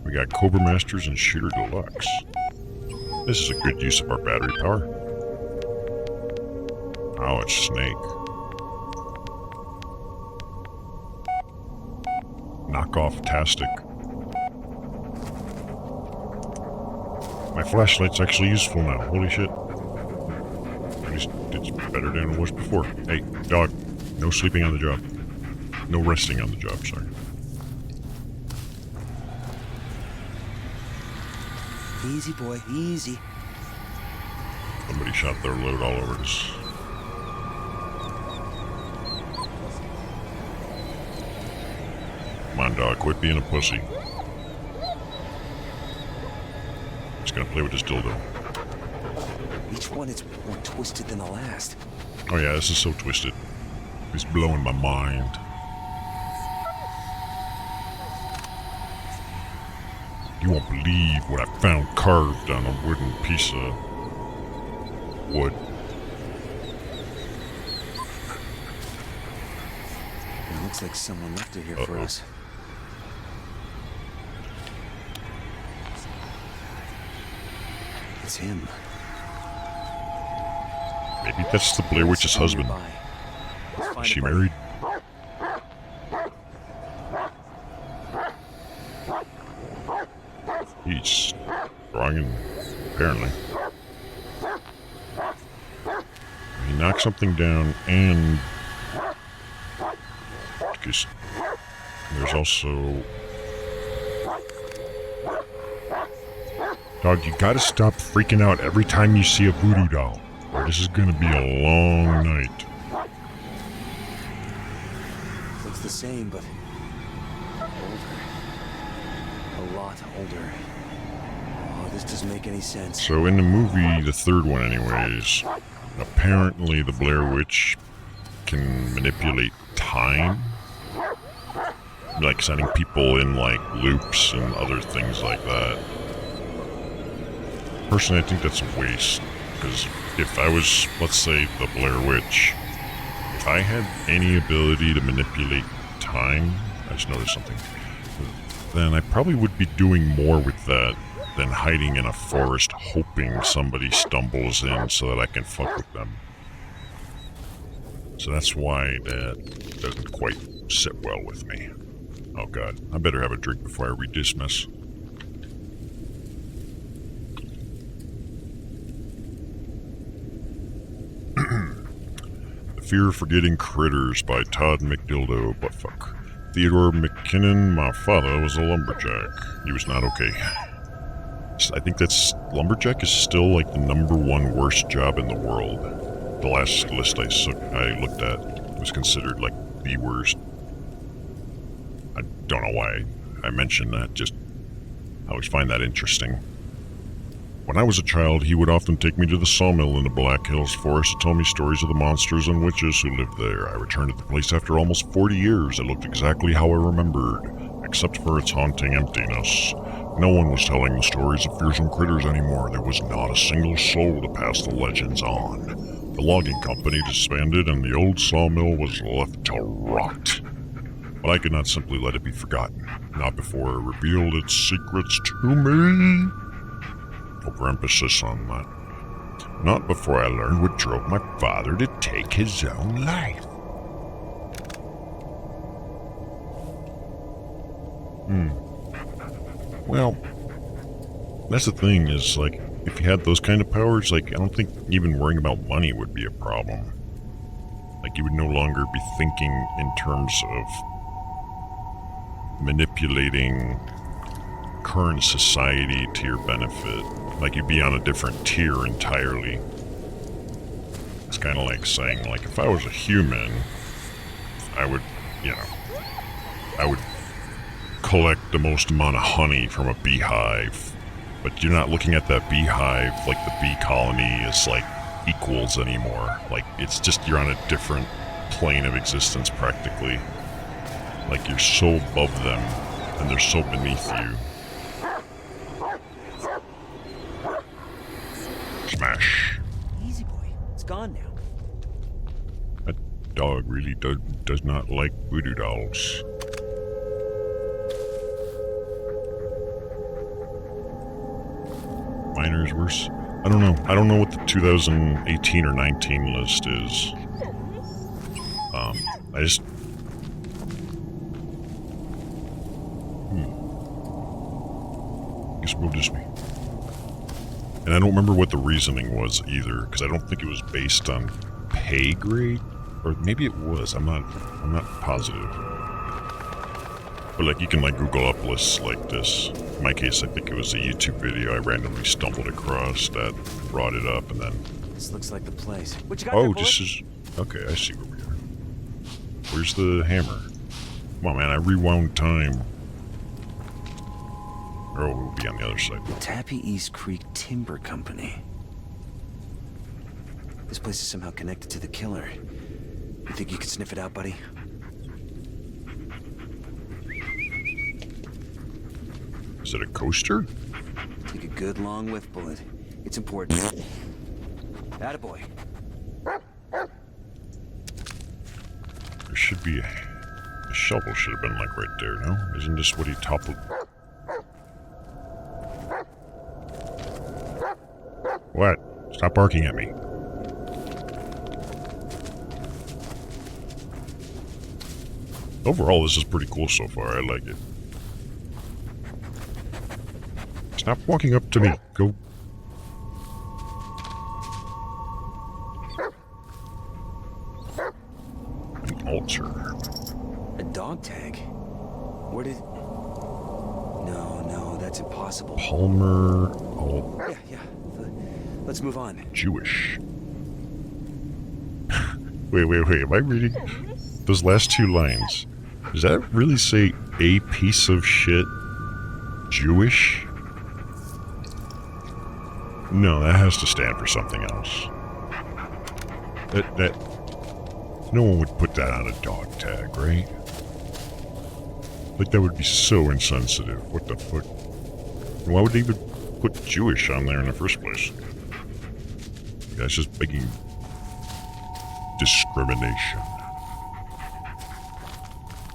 We got Cobra Masters and Shooter Deluxe. This is a good use of our battery power. Oh, it's Snake. Knockoff-tastic. My flashlight's actually useful now. Holy shit. At least it's better than it was before. Hey, dog. No sleeping on the job. No resting on the job, sorry. Easy, boy, easy. Somebody shot their load all over us. Come on, dog. Quit being a pussy. He's gonna play with his dildo. Each one is more twisted than the last. Oh yeah, this is so twisted. It's blowing my mind. You won't believe what I found carved on a wooden piece of wood. It looks like someone left it here for us. It's him. Maybe that's the Blair Witch's husband. Is she married? He's strong and apparently. He knocked something down and because there's also dog, you gotta stop freaking out every time you see a voodoo doll, or this is gonna be a long night. Looks the same, but older. A lot older. Oh, this doesn't make any sense. So in the movie, the third one anyways, apparently the Blair Witch can manipulate time. Like sending people in like loops and other things like that. Personally, I think that's a waste. Because if I was, let's say, the Blair Witch, if I had any ability to manipulate time, I just noticed something, then I probably would be doing more with that than hiding in a forest hoping somebody stumbles in so that I can fuck with them. So that's why that doesn't quite sit well with me. Oh god, I better have a drink before I read this mess. The Fear of Forgetting Critters by Todd McDildo Buttfuck. Theodore McKinnon, my father was a lumberjack. He was not okay. I think that's... lumberjack is still like the #1 worst job in the world. The last list I looked at was considered like the worst. I don't know why I mentioned that, just I always find that interesting. When I was a child, he would often take me to the sawmill in the Black Hills Forest to tell me stories of the monsters and witches who lived there. I returned to the place after almost 40 years. It looked exactly how I remembered, except for its haunting emptiness. No one was telling the stories of fearsome critters anymore. There was not a single soul to pass the legends on. The logging company disbanded and the old sawmill was left to rot. But I could not simply let it be forgotten, not before it revealed its secrets to me. Overemphasis on that. Not before I learned what drove my father to take his own life. Well, that's the thing is, like, if you had those kind of powers, like, I don't think even worrying about money would be a problem. Like, you would no longer be thinking in terms of manipulating current society to your benefit. Like, you'd be on a different tier entirely. It's kind of like saying, like, if I was a human, I would, you know, I would collect the most amount of honey from a beehive. But you're not looking at that beehive like the bee colony is, like, equals anymore. Like, it's just, you're on a different plane of existence, practically. Like, you're so above them, and they're so beneath you. Smash. Easy, boy. It's gone now. That dog really does not like voodoo dolls. Miner's worse. I don't know. I don't know what the 2018 or 19 list is. I just... Guess we'll go this way. And I don't remember what the reasoning was either, because I don't think it was based on pay grade, or maybe it was. I'm not positive. But like, you can like Google up lists like this. In my case, I think it was a YouTube video I randomly stumbled across that brought it up, and then... This looks like the place. What you got Oh, there, this bullet? is... Okay, I see where we are. Where's the hammer? Come on, man, I rewound time. Or we'll be on the other side. Tappy East Creek Timber Company. This place is somehow connected to the killer. You think you could sniff it out, buddy? Is it a coaster? Take a good long whiff, Bullet. It's important. Attaboy. There should be a shovel should have been like right there, no? Isn't this what he toppled? What? Stop barking at me. Overall, this is pretty cool so far. I like it. Stop walking up to me. Go. An altar. A dog tag? Where did... No, that's impossible. Palmer. Oh, Yeah. Let's move on. Jewish. Wait. Am I reading those last two lines? Does that really say a piece of shit Jewish? No, that has to stand for something else. That no one would put that on a dog tag, right? Like, that would be so insensitive. What the fuck? Why would they even put Jewish on there in the first place? That's just making discrimination.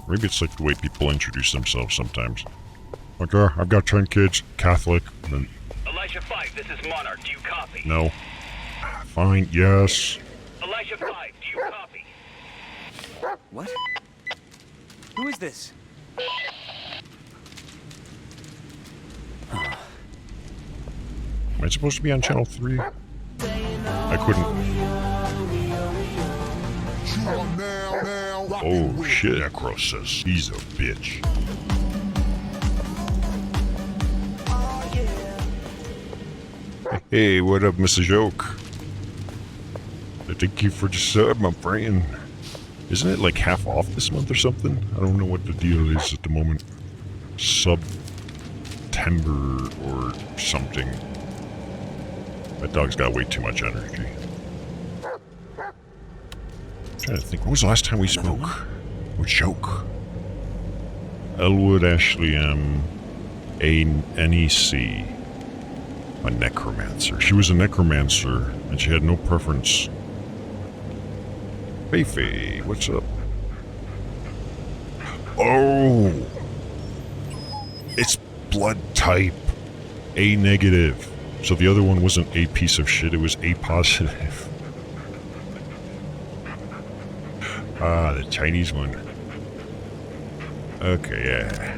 Maybe it's like the way people introduce themselves sometimes. Like, I've got 10 kids, Catholic, and then... Elijah 5, this is Monarch. Do you copy? No. Fine, yes. Elijah 5, do you copy? What? Who is this? Am I supposed to be on channel 3? I couldn't... Oh shit, Necroxix. He's a bitch. Hey, what up, Mrs. Oak? Thank you for the sub, my friend. Isn't it like half off this month or something? I don't know what the deal is at the moment. September or something. That dog's got way too much energy. I'm trying to think, when was the last time we spoke? What joke? Elwood Ashley M. A NEC. A necromancer. She was a necromancer, and she had no preference. Feifei, what's up? Oh! It's blood type. A negative. So the other one wasn't a piece of shit, it was A positive. Ah, the Chinese one. Okay, yeah.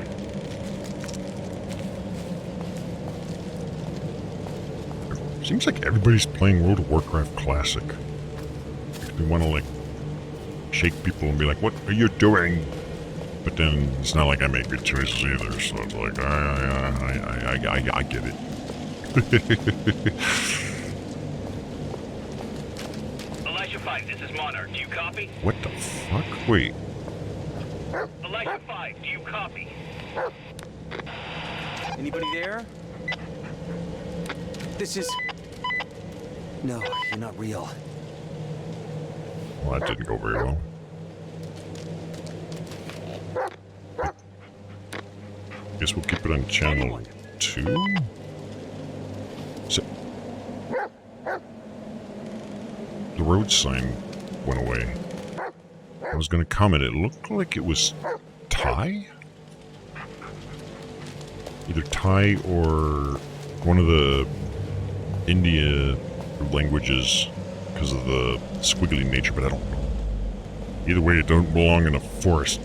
Seems like everybody's playing World of Warcraft Classic. They want to, like, shake people and be like, what are you doing? But then it's not like I make good choices either, so it's like, I get it. Elijah 5, this is Monarch. Do you copy? What the fuck? Wait. Elijah 5, do you copy? Anybody there? This is... No, you're not real. Well, that didn't go very well. Guess we'll keep it on channel 2? So, the road sign went away. I was gonna comment, it looked like it was Thai? Either Thai or one of the India languages because of the squiggly nature, but I don't know. Either way, it don't belong in a forest.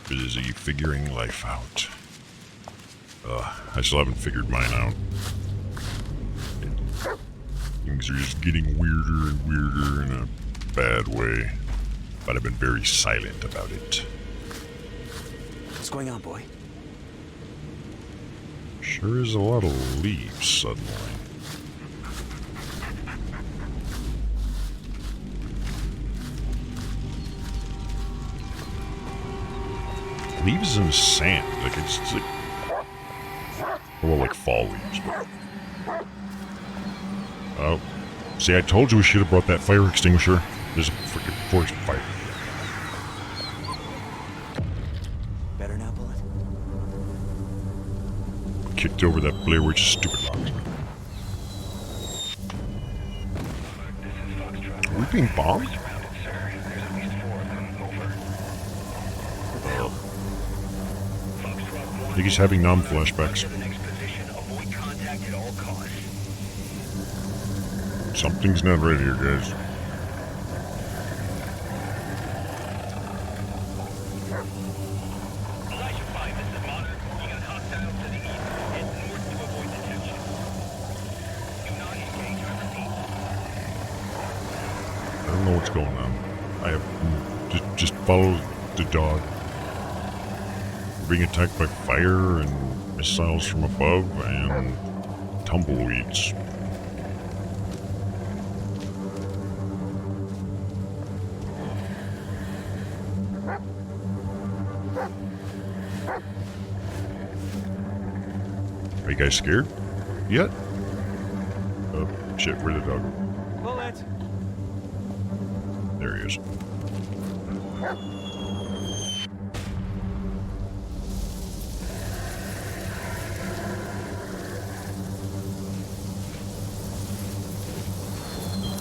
Busy figuring life out. I still haven't figured mine out. Things are just getting weirder and weirder in a bad way. But I've been very silent about it. What's going on, boy? Sure is a lot of leaves suddenly. Leaves and sand, like it's like, well, like fall leaves. But... oh, see, I told you we should have brought that fire extinguisher. There's a freaking forest fire. Better now, Bullet? Kicked over that Blair Witch stupid rocks. Are we being bombed? I think he's having non-flashbacks. Something's not right here, guys. I don't know what's going on. I have just follow the dog. We're being attacked by fire and missiles from above and tumbleweeds. Are you guys scared yet? Oh shit, where'd the dog go? Bullet! There he is.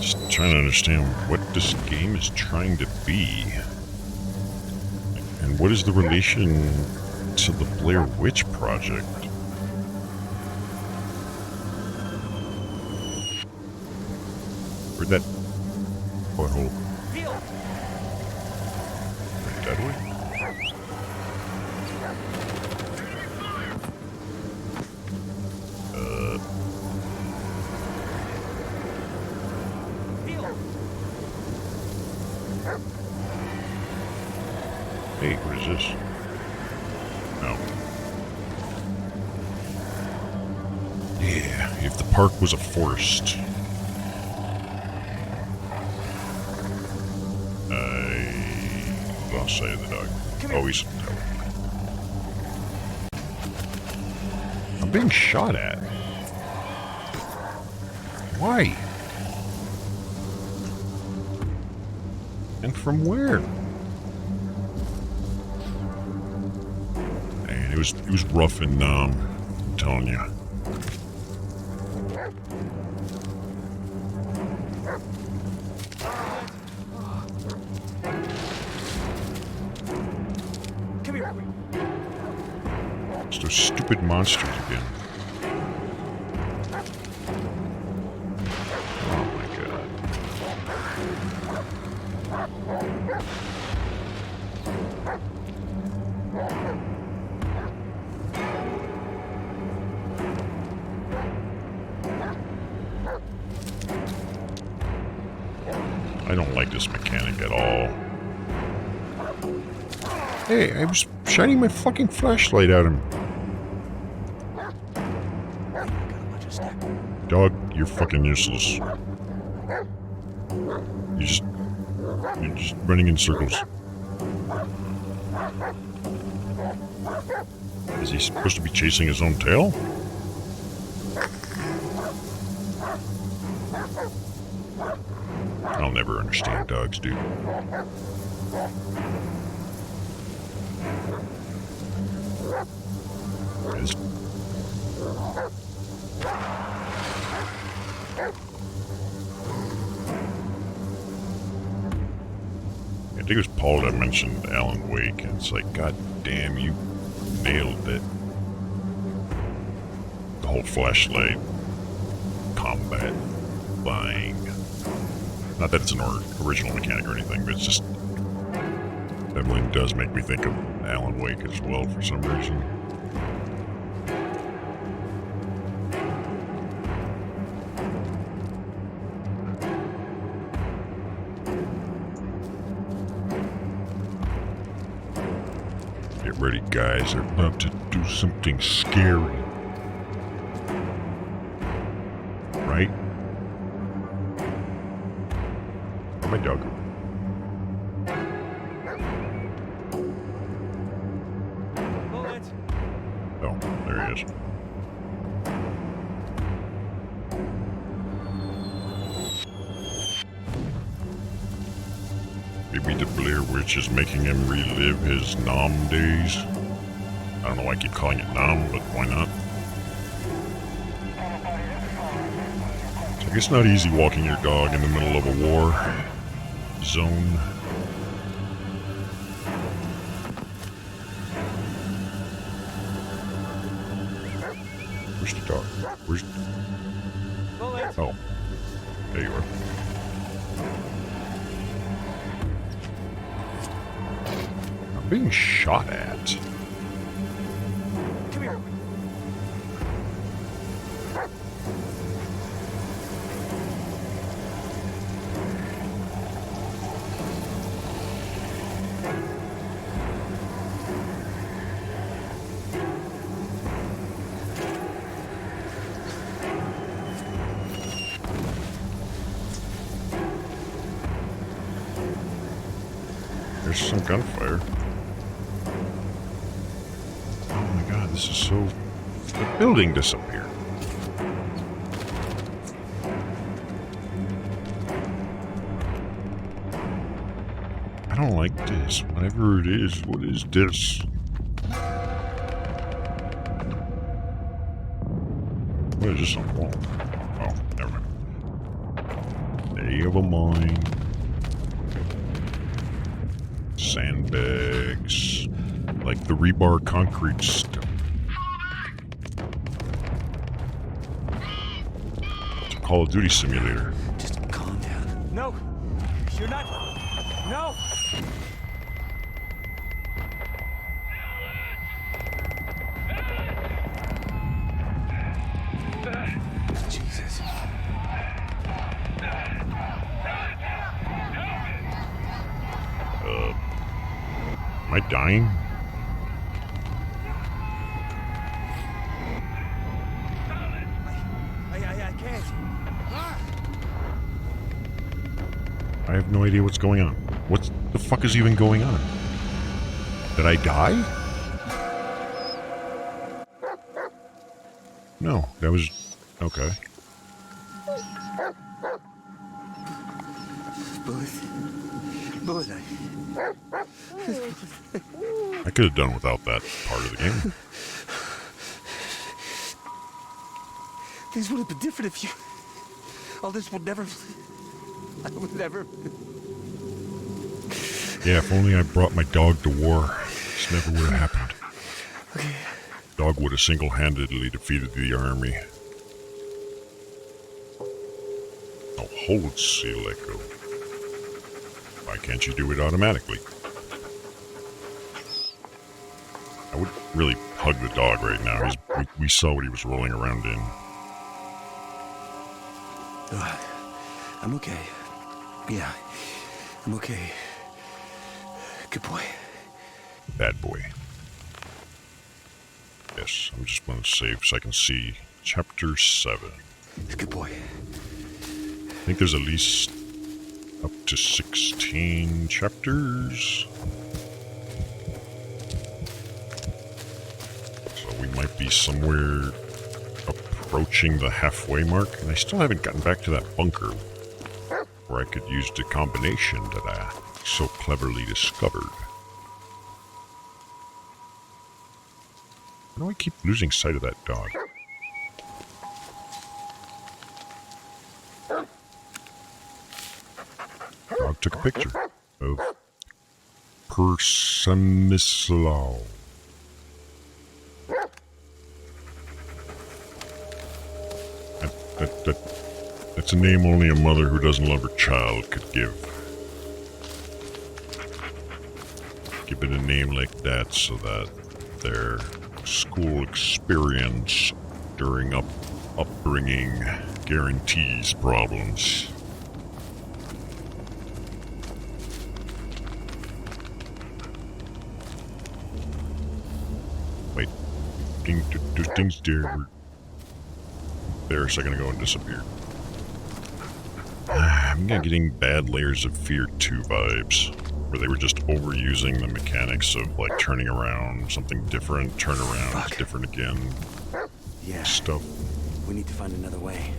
Just trying to understand what this game is trying to be. And what is the relation to the Blair Witch Project? Where'd that butthole? That way? Hey, what is this? No. Yeah, if the park was a forest. I'll say the dog. Oh, he's... I'm being shot at. Why? And from where? Man, it was rough and I'm telling you. It's those stupid monsters again. Oh my god. I don't like this mechanic at all. Hey, I was shining my fucking flashlight at him. Dog, you're fucking useless. You're just running in circles. Is he supposed to be chasing his own tail? I'll never understand dogs, dude. It's... I think it was Paul that mentioned Alan Wake, and it's like, god damn, you nailed it. whole flashlight combat thing. Not that it's an original mechanic or anything, but it's just... that one does make me think of Alan Wake as well for some reason. Get ready, guys. They're about to do something scary. Right? Oh, my dog. Oh, there he is. Maybe the Blair Witch is making him relive his Nom days. I don't know why I keep calling it Nom, but why not? It's not easy walking your dog in the middle of a war zone. Where's the dog? Where's... oh. There you are. I'm being shot at. Come here. There's some gunfire. Oh my god, this is so... the building disappeared. I don't like this. Whatever it is, what is this? What is this on the wall? Oh, never mind. Never mind. Sandbags, like the rebar concrete stuff. It's a Call of Duty simulator. Just calm down. No! You're not... No! Jesus. Am I dying? I can't. I have no idea what's going on. What the fuck is even going on? Did I die? No, that was... okay. Bullet. I could have done without that part of the game. Things would have been different if you... all this would never... I would never... Yeah, if only I brought my dog to war, this never would have happened. Okay. Dog would have single-handedly defeated the army. Oh, hold seal echo. Why can't you do it automatically? I would really hug the dog right now. We saw what he was rolling around in. I'm okay. Yeah, I'm okay. Good boy. Bad boy. Yes, I'm just going to save so I can see Chapter 7. Good boy. I think there's at least up to 16 chapters. So we might be somewhere approaching the halfway mark, and I still haven't gotten back to that bunker where I could use the combination that I so cleverly discovered. Why do I keep losing sight of that dog? Dog took a picture of Persemislaw. That's a name only a mother who doesn't love her child could give. Give it a name like that so that their school experience during upbringing guarantees problems. Wait, there's things there. There a second ago and disappeared. I'm getting bad Layers of Fear 2 vibes, where they were just overusing the mechanics of like turning around, something different, turn around, it's different again. Yeah. Stuff. We need to find another way.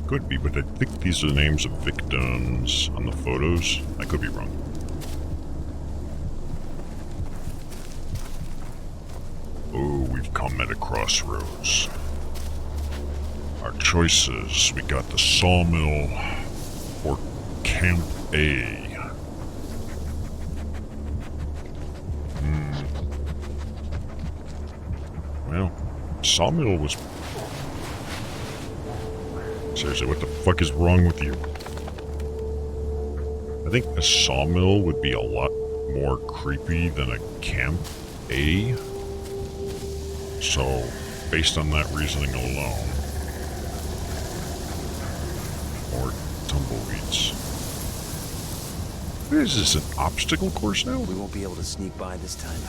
Could be, but I think these are the names of victims on the photos. I could be wrong. Oh, we've come at a crossroads. Our choices, we got the sawmill or Camp A. Well, sawmill was... Seriously, what the fuck is wrong with you? I think a sawmill would be a lot more creepy than a Camp A. So, based on that reasoning alone, more tumbleweeds. What is this, an obstacle course now? We won't be able to sneak by this time.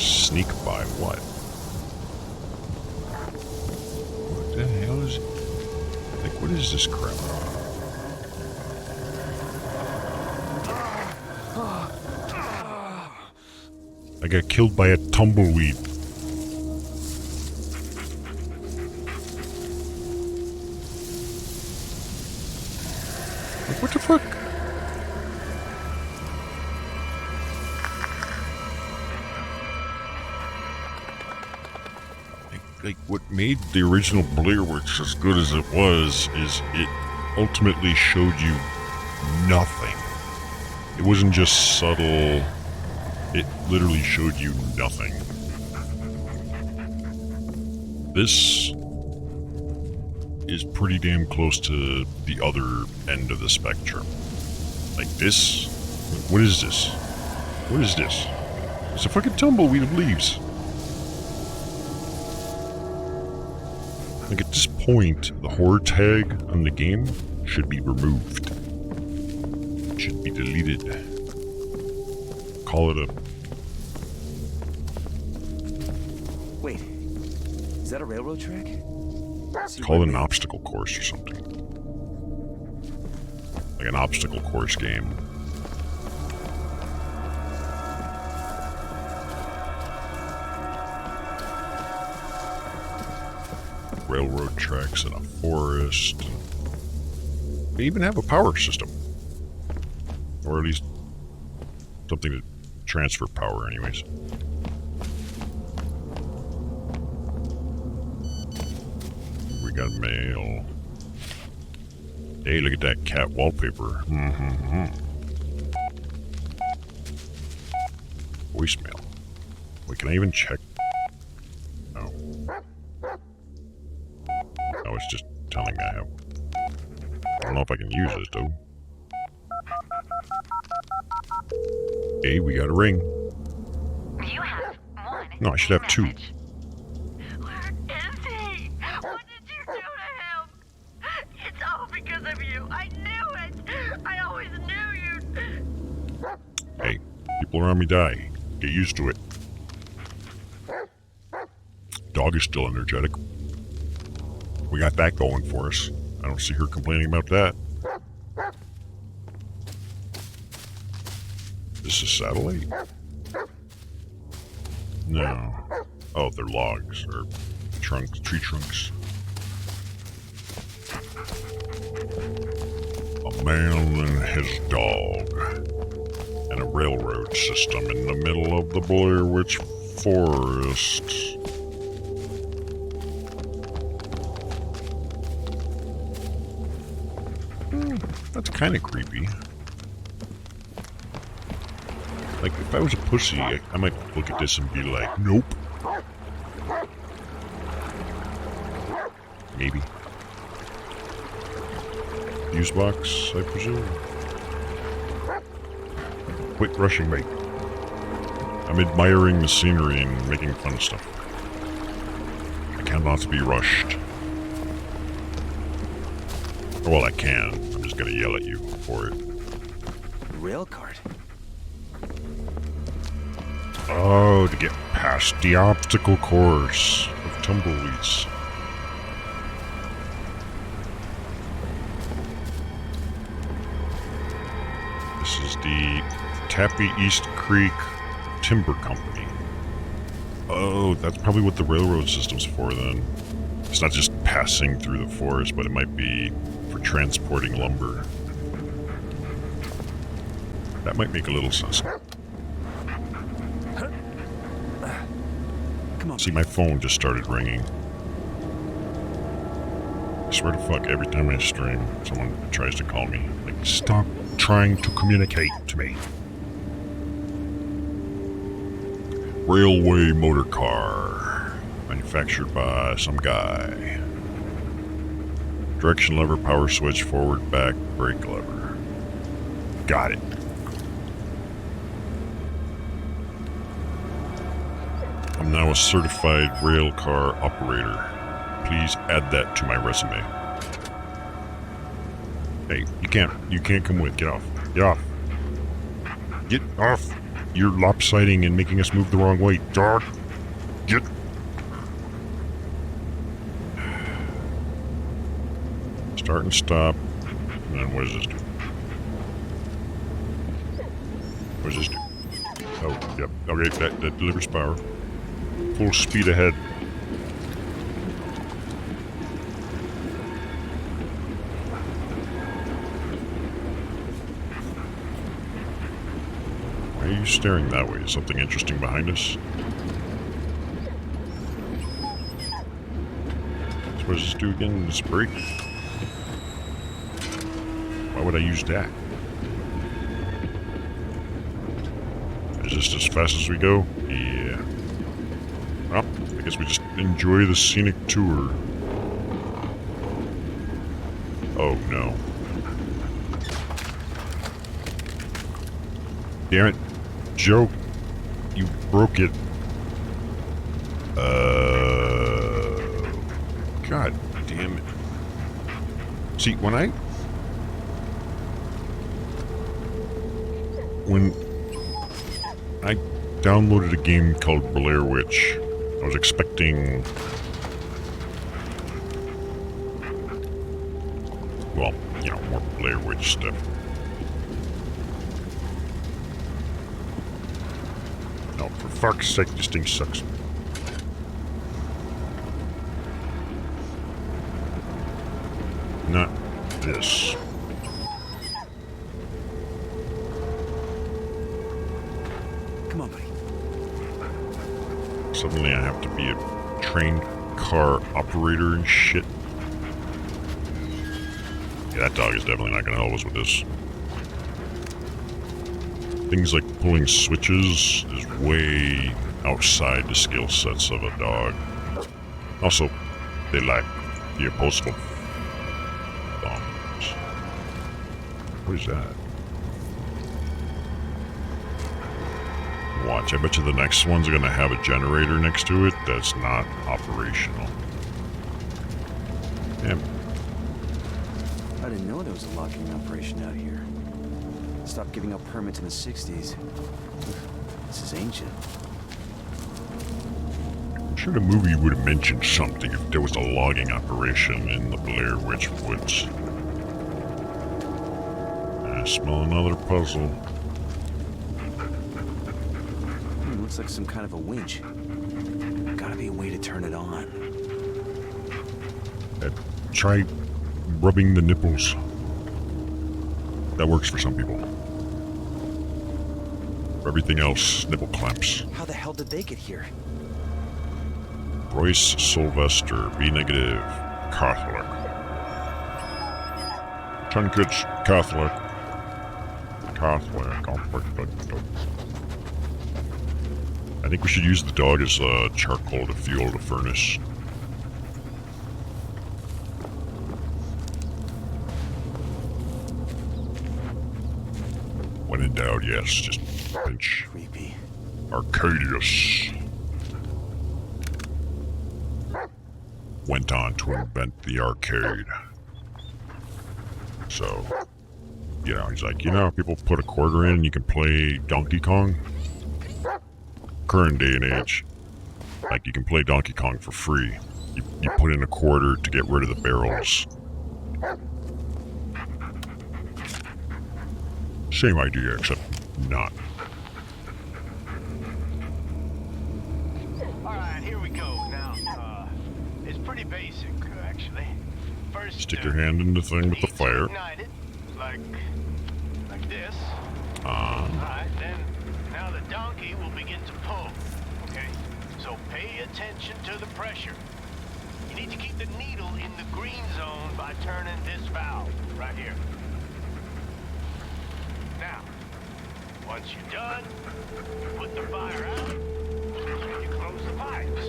Sneak by what? What the hell is... Like, what is this crap? I got killed by a tumbleweed. Like, what the fuck? Like, what made the original Blair Witch as good as it was is it ultimately showed you nothing. It wasn't just subtle. It literally showed you nothing. This is pretty damn close to the other end of the spectrum. Like this? What is this? What is this? It's a fucking tumbleweed of leaves. Like at this point, the horror tag on the game should be removed. It should be deleted. Call it a... Wait, is that a railroad track? Call it an obstacle course or something. Like an obstacle course game. Railroad tracks in a forest. They even have a power system. Or at least something to transfer power anyways. We got mail. Hey, look at that cat wallpaper. Voicemail. Wait, can I even check? No. No, it's just telling me I have. I don't know if I can use this though. Hey, we got a ring. You have one. No, I should have two. message. Where is he? What did you do to him? It's all because of you. I knew it. I always knew you'd... Hey, people around me die. Get used to it. Dog is still energetic. We got that going for us. I don't see her complaining about that. This is satellite? No. Oh, they're logs, or trunks, tree trunks. A man and his dog. And a railroad system in the middle of the Blair Witch Forest. That's kind of creepy. Like, if I was a pussy, I might look at this and be like, nope. Maybe. Fuse box, I presume. Quit rushing me. I'm admiring the scenery and making fun of stuff. I cannot be rushed. Well, I can. I'm just gonna yell at you for it. Rail cart. Oh, to get past the obstacle course of tumbleweeds. This is the Tappy East Creek Timber Company. Oh, that's probably what the railroad system's for then. It's not just passing through the forest, but it might be for transporting lumber. That might make a little sense. Come on. See, my phone just started ringing. I swear to fuck, every time I stream, someone tries to call me. Like, stop trying to communicate to me. Railway motor car. Manufactured by some guy. Direction lever, power switch, forward, back, brake lever. Got it. I'm now a certified rail car operator. Please add that to my resume. Hey, you can't come with. Get off. Get off. Get off. You're lopsiding and making us move the wrong way. Dog. Get. Start and stop. And then what does this do? What does this do? Oh, yep. Okay, that delivers power. Full speed ahead. Why are you staring that way? Is something interesting behind us? So what does this do again? This brake? Why would I use that? Is this as fast as we go? Yeah. Well, I guess we just enjoy the scenic tour. Oh no. Damn it. Joe, you broke it. God damn it. See, when I downloaded a game called Blair Witch, I was expecting, well, you know, more Blair Witch stuff. No, for fuck's sake, this thing sucks. Not this. Come on, buddy. Suddenly I have to be a trained car operator and shit. Yeah, that dog is definitely not going to help us with this. Things like pulling switches is way outside the skill sets of a dog. Also, they lack the opposable thumbs. What is that? Watch, I bet you the next one's going to have a generator next to it that's not operational. Damn. I didn't know there was a locking operation out here. Stopped giving out permits in the 60s. This is ancient. I'm sure the movie would have mentioned something if there was a logging operation in the Blair Witch Woods. I smell another puzzle. Looks like some kind of a winch. Gotta be a way to turn it on. Try rubbing the nipples. That works for some people. For everything else, nipple clamps. How the hell did they get here? Royce Sylvester, B negative, Catholic. 10 kids, Catholic. Catholic. think we should use the dog as charcoal to fuel the furnace. When in doubt, yes, just pinch. Creepy. Arcadius went on to invent the arcade. So, you know, he's like, you know, people put a quarter in and you can play Donkey Kong? Current day and age, like, you can play Donkey Kong for free. You put in a quarter to get rid of the barrels. Same idea, except not. Alright, here we go. Now, it's pretty basic, actually. First, Stick your hand in the thing with the need to fire. ignite it, like this. On. Alright, then, now the donkey will begin to pull. Okay? So pay attention to the pressure. You need to keep the needle in the green zone by turning this valve right here. Now, once you're done, put the fire out, and you close the pipes.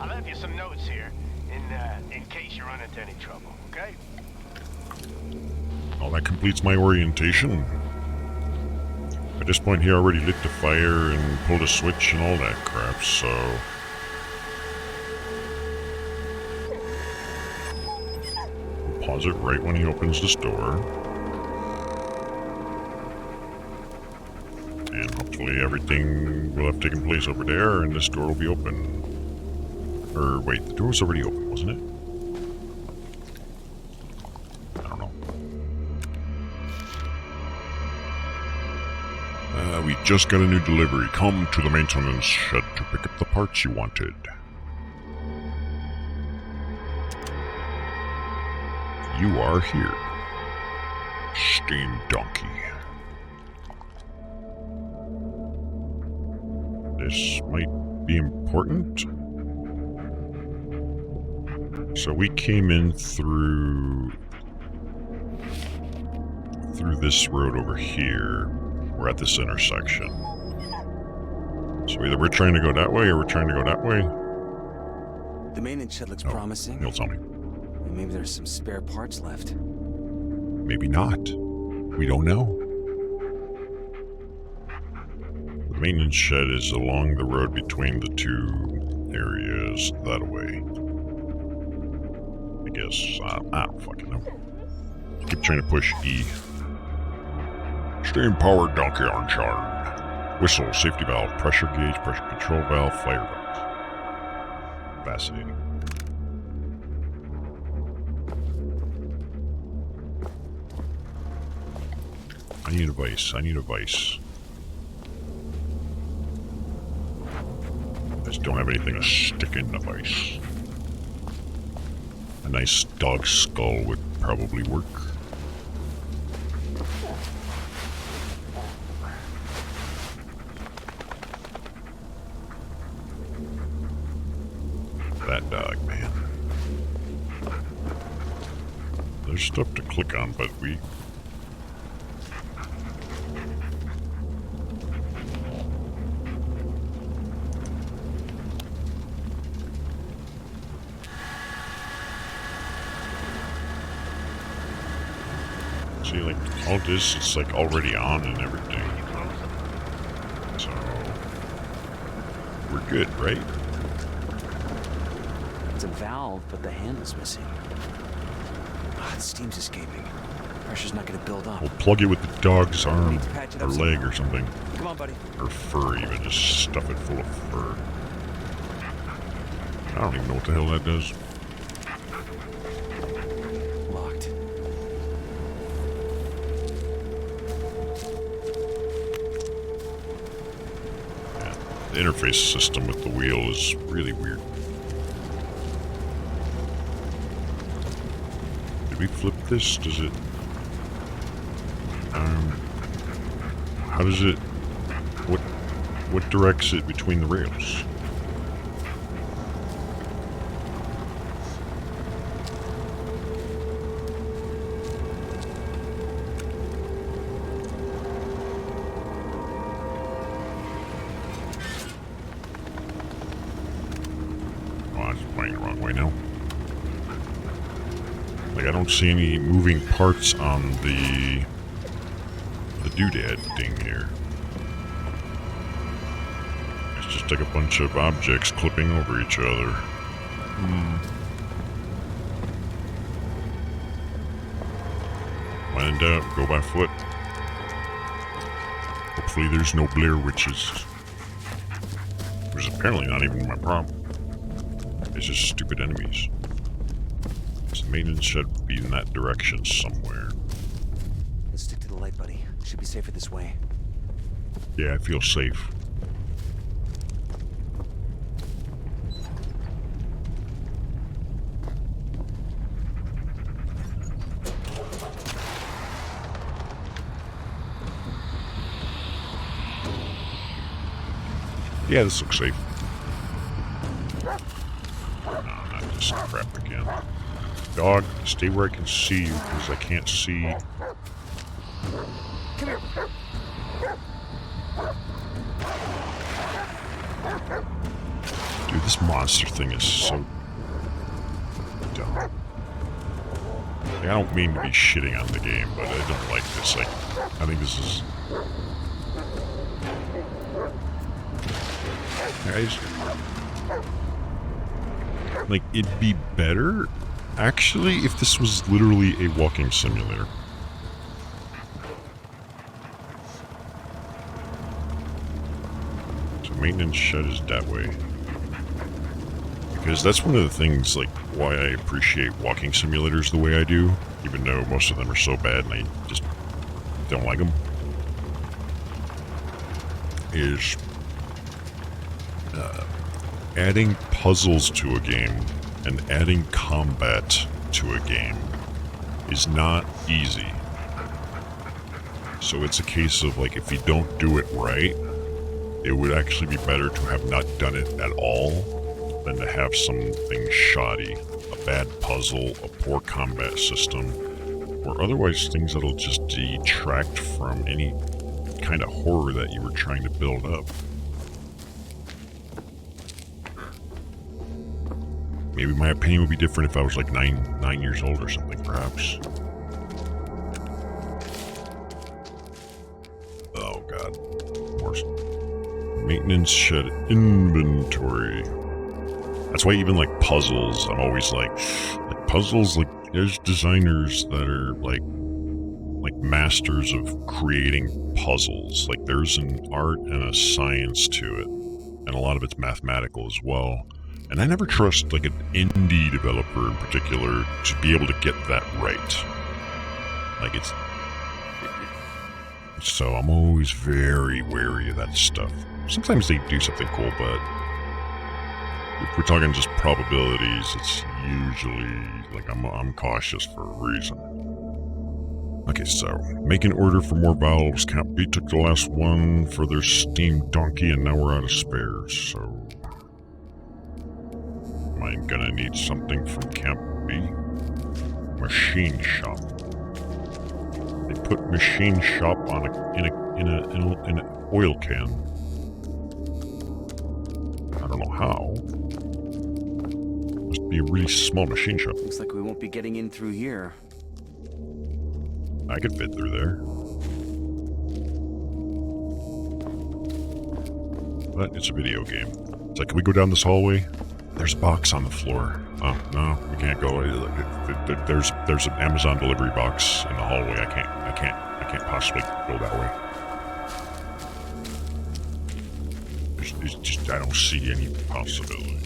I left you some notes here, in case you run into any trouble, okay? Oh, that completes my orientation. At this point, he already lit the fire and pulled a switch and all that crap, so... we'll pause it right when he opens this door. And hopefully everything will have taken place over there, and this door will be open. Or, wait, the door was already open, wasn't it? I don't know. We just got a new delivery. Come to the maintenance shed to pick up the parts you wanted. You are here. Steam Donkey. This might be important. So we came in through this road over here. We're at this intersection. So either we're trying to go that way or we're trying to go that way. The maintenance shed looks promising. You'll tell me. And maybe there's some spare parts left. Maybe not. We don't know. The maintenance shed is along the road between the two areas that way. I guess. I don't fucking know. Keep trying to push E. Steam powered donkey on charm. Whistle, safety valve, pressure gauge, pressure control valve, fire valve. Fascinating. I need a vice. I need a vice. I just don't have anything to stick in the vice. A nice dog skull would probably work. That dog, man. There's stuff to click on, but we... See, like, all this, it's like already on and everything. So... we're good, right? It's a valve, but the handle's missing. The steam's escaping. Pressure's not gonna build up. We'll plug it with the dog's arm, Need to patch it or up leg, somehow. or something. Come on, buddy. Or fur, even. Just stuff it full of fur. I don't even know what the hell that does. Locked. Yeah. The interface system with the wheel is really weird. Did we flip this? Does it... how does it... What directs it between the rails? Like, I don't see any moving parts on the doodad thing here. It's just like a bunch of objects clipping over each other. When in doubt, go by foot. Hopefully there's no Blair witches. Which is apparently not even my problem. It's just stupid enemies. So maintenance should be in that direction somewhere. Let's stick to the light, buddy. Should be safer this way. Yeah, I feel safe. Yeah, this looks safe. No, not this crap again. Dog, stay where I can see you, because I can't see. Come here. Dude, this monster thing is so dumb. Like, I don't mean to be shitting on the game, but I don't like this. Like, I think this is... Guys, like, it'd be better, actually, if this was literally a walking simulator. So maintenance shed is that way. Because that's one of the things, like, why I appreciate walking simulators the way I do, even though most of them are so bad and I just don't like them, is adding puzzles to a game and adding combat to a game is not easy. So it's a case of, like, if you don't do it right, it would actually be better to have not done it at all than to have something shoddy, a bad puzzle, a poor combat system, or otherwise things that'll just detract from any kind of horror that you were trying to build up. Maybe my opinion would be different if I was like nine years old or something, perhaps. Oh god. Worse. Maintenance shed inventory. That's why even like puzzles, I'm always like puzzles, like there's designers that are like masters of creating puzzles. Like there's an art and a science to it. And a lot of it's mathematical as well. And I never trust like an indie developer in particular to be able to get that right. Like so I'm always very wary of that stuff. Sometimes they do something cool, but if we're talking just probabilities, it's usually like I'm cautious for a reason. Okay, so make an order for more valves. Camp B took the last one for their steam donkey, and now we're out of spares. So am I gonna need something from Camp B? Machine shop. They put machine shop on in an oil can. I don't know how. Must be a really small machine shop. Looks like we won't be getting in through here. I could fit through there. But it's a video game. It's like, can we go down this hallway? There's a box on the floor. Oh, no, we can't go. There's an Amazon delivery box in the hallway. I can't possibly go that way. It's just, I don't see any possibility.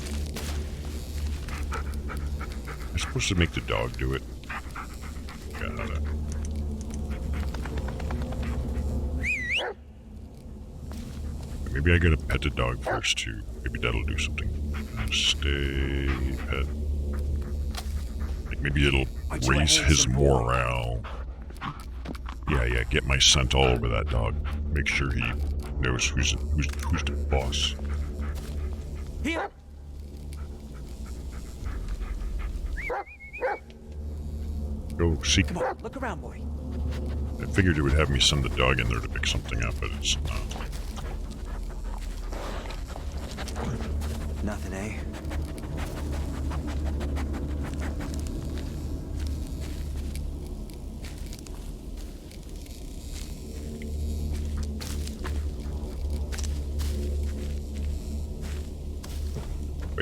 I'm supposed to make the dog do it. Got it. Maybe I gotta pet the dog first too. Maybe that'll do something. Stay pet. Like maybe it'll raise his morale. Yeah, get my scent all over that dog. Make sure he knows who's the boss. Here. Go seek. Come on, look around, boy. I figured it would have me send the dog in there to pick something up, but it's not. Nothing, eh?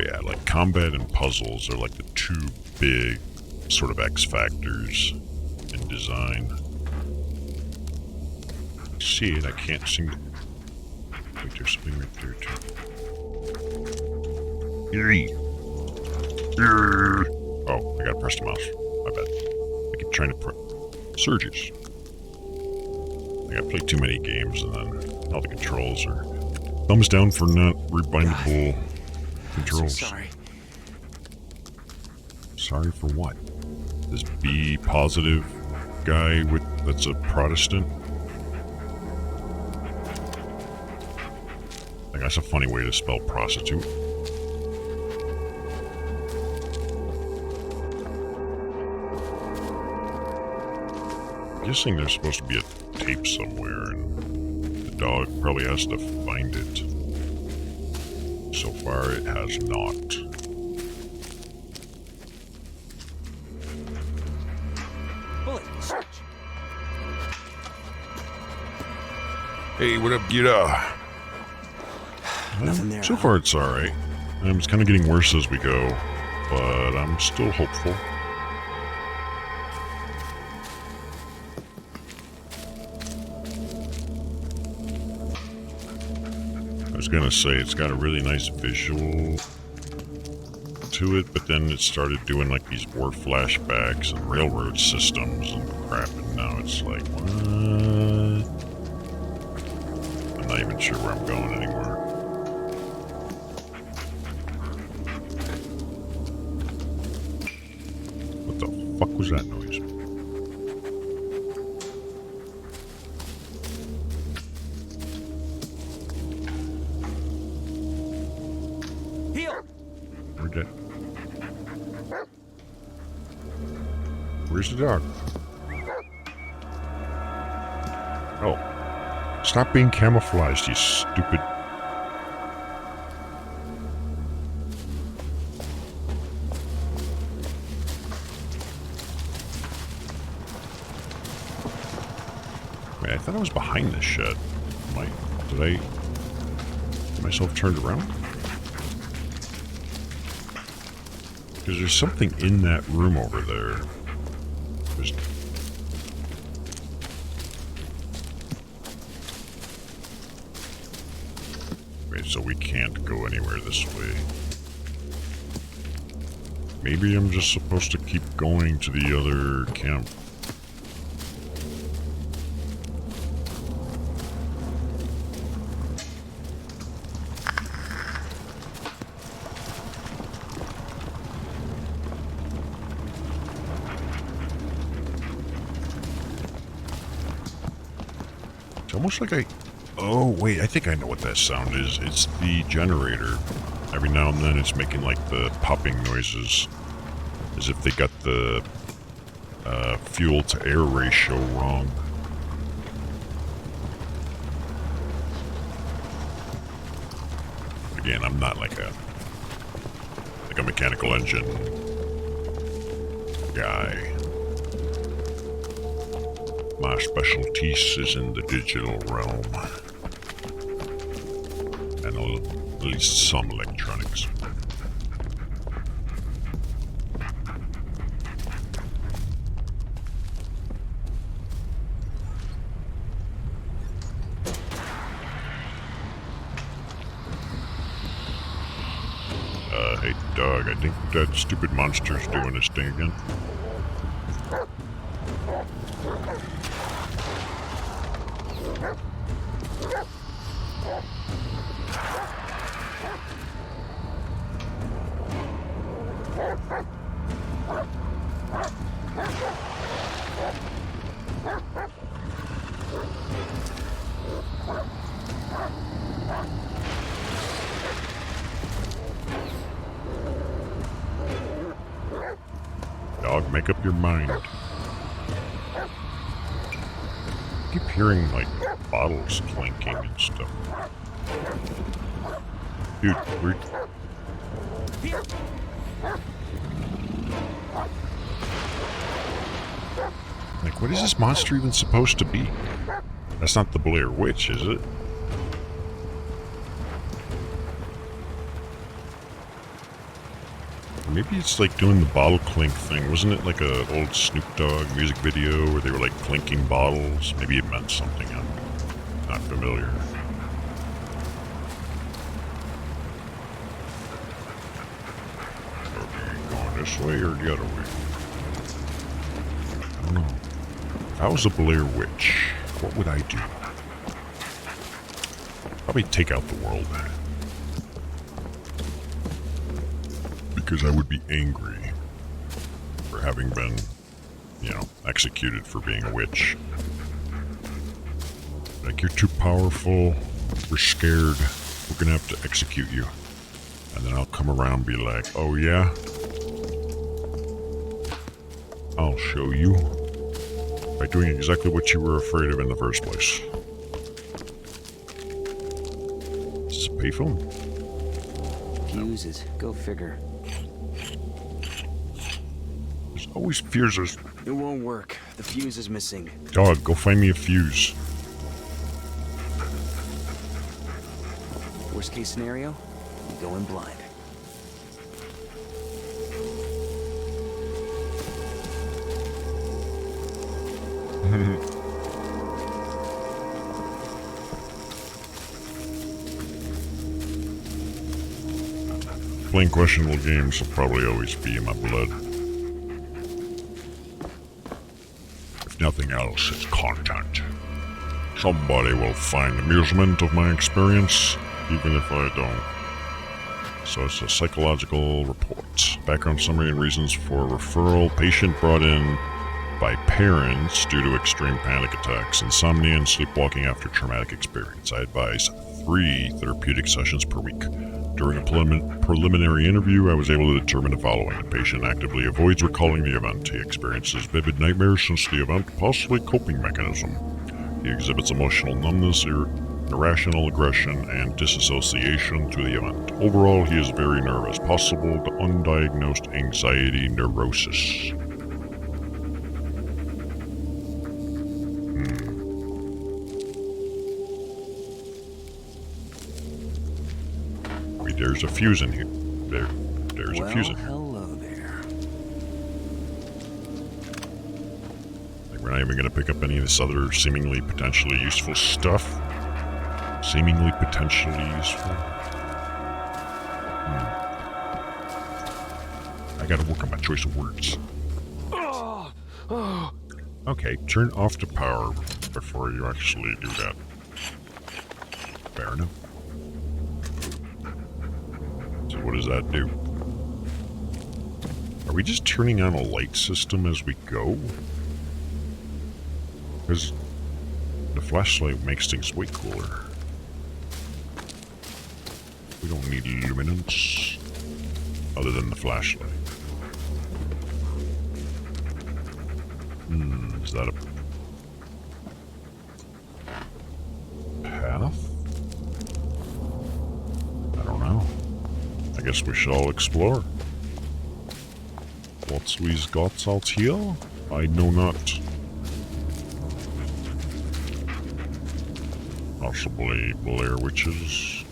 yeah, like combat and puzzles are like the two big sort of X factors in design. I see it, I can't seem to... Wait, there's something right there too. Oh, I gotta press the mouse. My bad. I keep trying to press... Surges. I play too many games and then all the controls are... Thumbs down for not rebindable controls. So sorry. Sorry for what? This B positive guy that's a Protestant? Like, that's a funny way to spell prostitute. I'm guessing there's supposed to be a tape somewhere, and the dog probably has to find it. So far, it has not. Bullet, search. Hey, what up, Gita? Nothing there, So huh? far, it's alright. It's kind of getting worse as we go, but I'm still hopeful. I was gonna say it's got a really nice visual to it, but then it started doing like these war flashbacks and railroad systems and crap, and now it's like, what? I'm not even sure where I'm going anymore. What the fuck was that noise? Heal! Where'd that... Where's the dog? Oh. Stop being camouflaged, you stupid... Wait, I thought I was behind this shed. Did I get myself turned around? Because there's something in that room over there. There's... Wait, so we can't go anywhere this way. Maybe I'm just supposed to keep going to the other camp. It's almost like oh, wait, I think I know what that sound is. It's the generator. Every now and then it's making like the popping noises. As if they got the fuel to air ratio wrong. Again, I'm not like a mechanical engine guy. My specialties is in the digital realm. And at least some electronics. Hey dog, I think that stupid monster's doing his thing again. Dog, make up your mind. I keep hearing, like, bottles clinking and stuff. Dude, we're... Like, what is this monster even supposed to be? That's not the Blair Witch, is it? maybe it's like doing the bottle clink thing. Wasn't it like a old Snoop Dogg music video where they were like clinking bottles? Maybe it meant something. I'm not familiar. Okay, going this way or the other way? I don't know. If I was a Blair Witch, what would I do? Probably take out the world. Because I would be angry for having been, you know, executed for being a witch. Like, you're too powerful, we're scared, we're gonna have to execute you. And then I'll come around and be like, oh yeah? I'll show you. By doing exactly what you were afraid of in the first place. Is this a payphone? Fuses. Go figure. There's always fuses. It won't work. The fuse is missing. Dog, go find me a fuse. Worst case scenario, you go in blind. Playing questionable games will probably always be in my blood. If nothing else, it's content. Somebody will find amusement of my experience, even if I don't. So it's a psychological report. Background summary and reasons for referral. Patient brought in by parents due to extreme panic attacks, insomnia, and sleepwalking after traumatic experience. I advise 3 therapeutic sessions per week. During a preliminary interview, I was able to determine the following. The patient actively avoids recalling the event. He experiences vivid nightmares since the event, possibly coping mechanism. He exhibits emotional numbness, irrational aggression, and disassociation to the event. Overall, he is very nervous, possible to undiagnosed anxiety neurosis. There's a fuse in here. There's a fuse in here. Hello there. Like, we're not even going to pick up any of this other seemingly potentially useful stuff. Seemingly potentially useful. I gotta work on my choice of words. Okay, turn off the power before you actually do that. Fair enough. So what does that do? Are we just turning on a light system as we go? Because the flashlight makes things way cooler. We don't need luminance other than the flashlight. Is that a path? I don't know. I guess we should all explore. What's we's got out here? I know not. Possibly Blair Witches.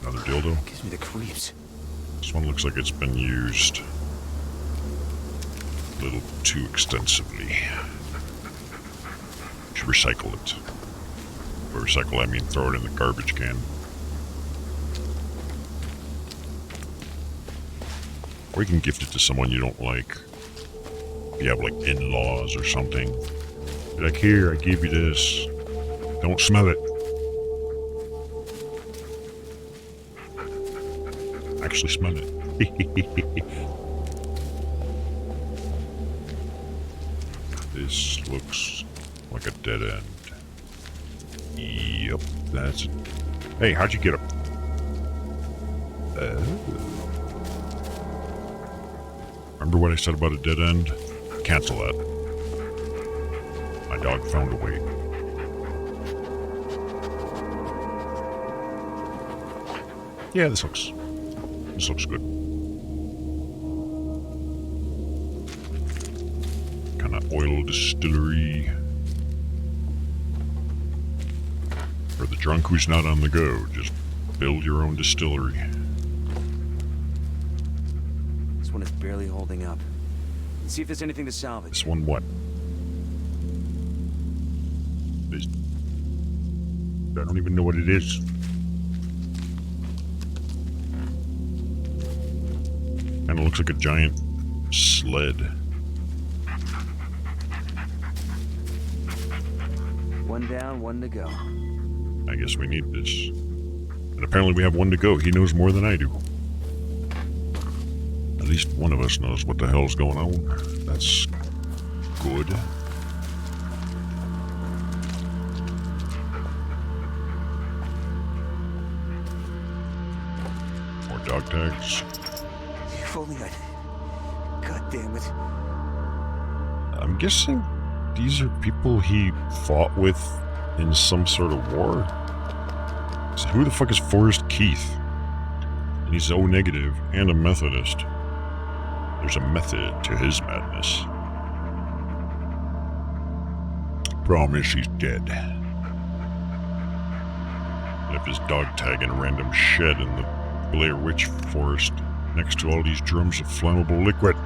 Another dildo. Gives me the creeps. This one looks like it's been used a little too extensively. Should recycle it. By recycle, I mean throw it in the garbage can. Or you can gift it to someone you don't like. If you have like in-laws or something. Be like, here, I gave you this. Don't smell it. Actually smell it. This looks like a dead end. Yep, that's it. Hey, how'd you get up? Remember what I said about a dead end? Cancel that. My dog found a way. Yeah, this looks good. Kind of oil distillery. For the drunk who's not on the go, just build your own distillery. barely holding up. Let's see if there's anything to salvage. This one what? This... I don't even know what it is. Kinda looks like a giant sled. One down, one to go. I guess we need this. And apparently we have one to go. He knows more than I do. At least one of us knows what the hell's going on. That's good. More dog tags. If only I... God damn it. I'm guessing these are people he fought with in some sort of war. So who the fuck is Forrest Keith? And he's O negative and a Methodist. There's a method to his madness. Problem is she's dead. Left his dog tag in a random shed in the Blair Witch Forest next to all these drums of flammable liquid.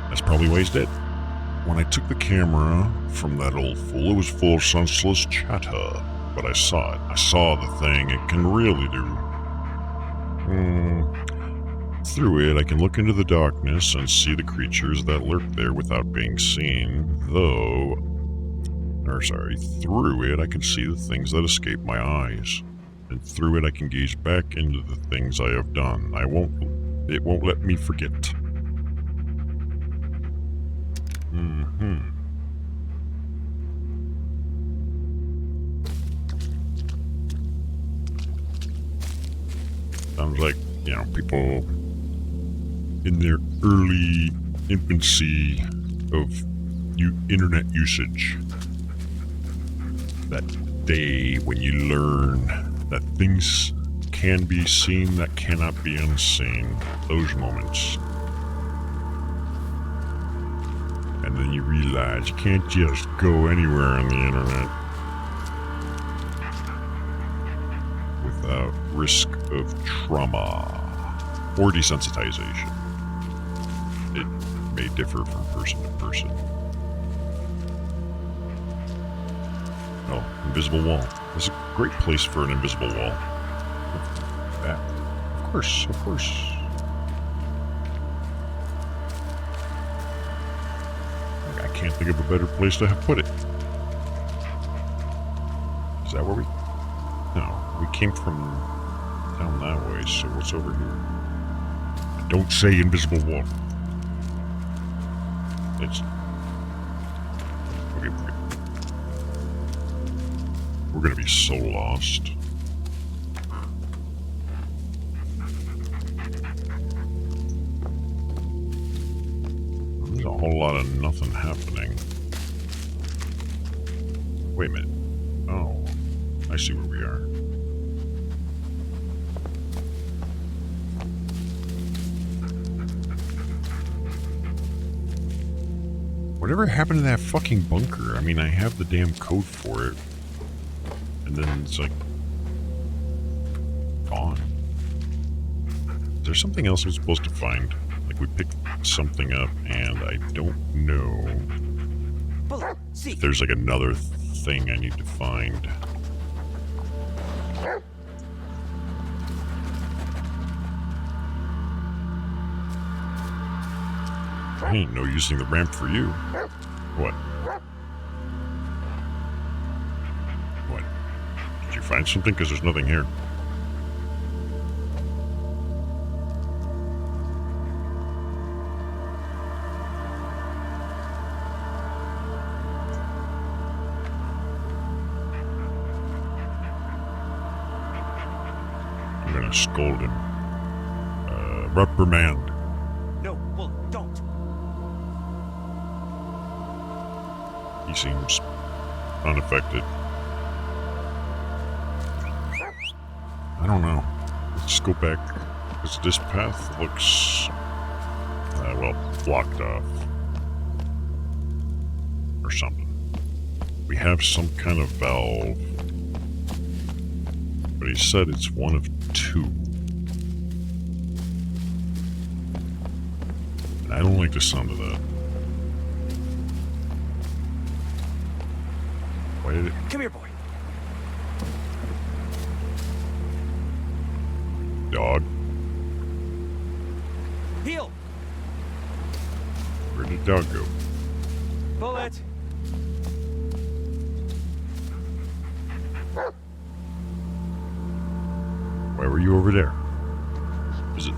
That's probably why he's dead. When I took the camera from that old fool, it was full of senseless chatter. But I saw it. I saw the thing it can really do. Through it, I can look into the darkness and see the creatures that lurk there without being seen. Through it, I can see the things that escape my eyes. And through it, I can gaze back into the things I have done. It won't let me forget. Sounds like, people in their early infancy of internet usage. That day when you learn that things can be seen that cannot be unseen. Those moments. And then you realize you can't just go anywhere on the internet without risk of trauma or desensitization. It may differ from person to person. Oh, invisible wall. That's a great place for an invisible wall. That. Of course. I can't think of a better place to have put it. Is that where we... No, we came from down that way, so what's over here? Don't say invisible wall. It's... Okay, we're gonna be so lost. There's a whole lot of nothing happening. Wait a minute. Oh, I see where we are. Whatever happened to that fucking bunker? I mean, I have the damn code for it. And then it's like... gone. Is there something else I'm supposed to find? Like we picked something up and I don't know if there's like another thing I need to find. I ain't no using the ramp for you. What? What? Did you find something? Because there's nothing here. I'm gonna scold him. Reprimand. No, well, don't. He seems unaffected. I don't know. Let's go back. Because this path looks... blocked off. Or something. We have some kind of valve. But he said it's one of two. I don't like the sound of that. Why did it... Come here, boy. Dog. Heel. Where did dog go? Bullet. Why were you over there? Is it...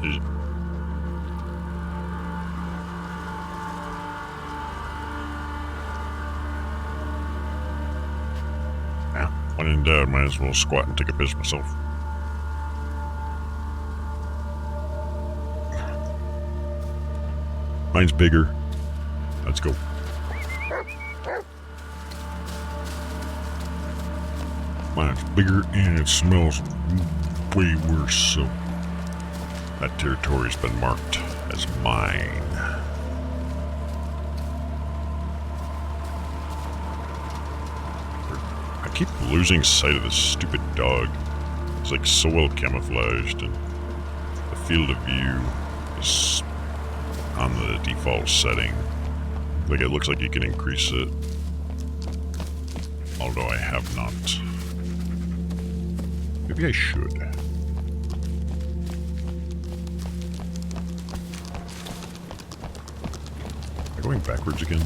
Yeah, when in doubt, might as well squat and take a piss myself. Mine's bigger. Let's go. Mine's bigger and it smells way worse, so that territory's been marked as mine. I keep losing sight of this stupid dog. It's like so well camouflaged, and the field of view is on the default setting. Like it looks like you can increase it, although I have not. Maybe I should. Am I going backwards again?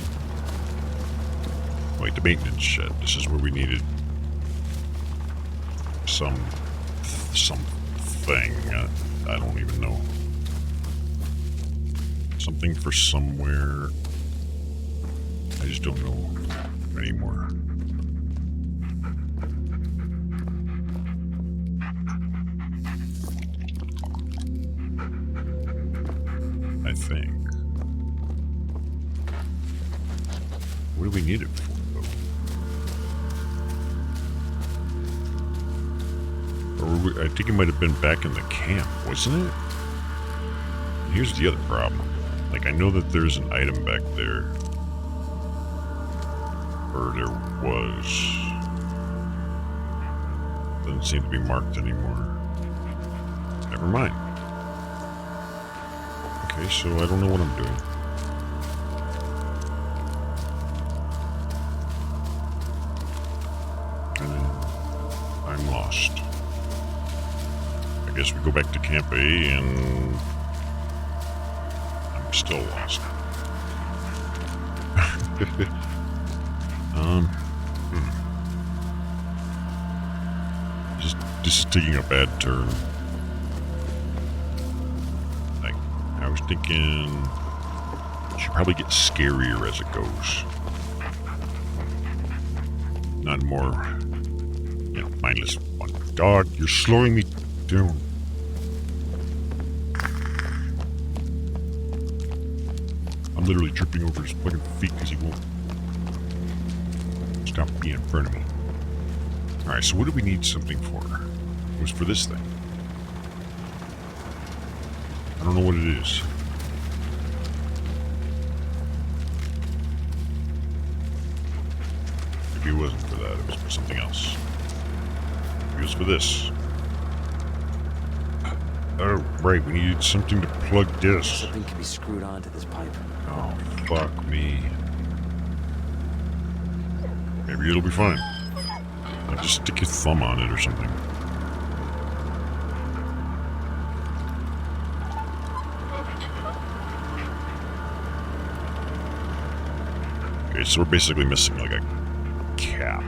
Wait, the maintenance shed. This is where we needed something. I don't even know. Something for somewhere. I just don't know anymore. I think. What do we need it for, though? Or I think it might have been back in the camp, wasn't it? Here's the other problem. Like, I know that there's an item back there. Or there was. Doesn't seem to be marked anymore. Never mind. Okay, so I don't know what I'm doing. And I'm lost. I guess we go back to Camp A and I'm still lost. This is taking a bad turn. Like, I was thinking it should probably get scarier as it goes. Not more, mindless fun. Dog, you're slowing me down. I'm literally tripping over his fucking feet because he won't stop being in front of me. Alright, so what do we need something for? It was for this thing. I don't know what it is. Maybe it wasn't for that, it was for something else. Maybe it was for this. Oh, right, we needed something to plug this. Something can be screwed onto this pipe. Oh, fuck me. Maybe it'll be fine. I'll just stick your thumb on it or something. Okay, so we're basically missing like a cap.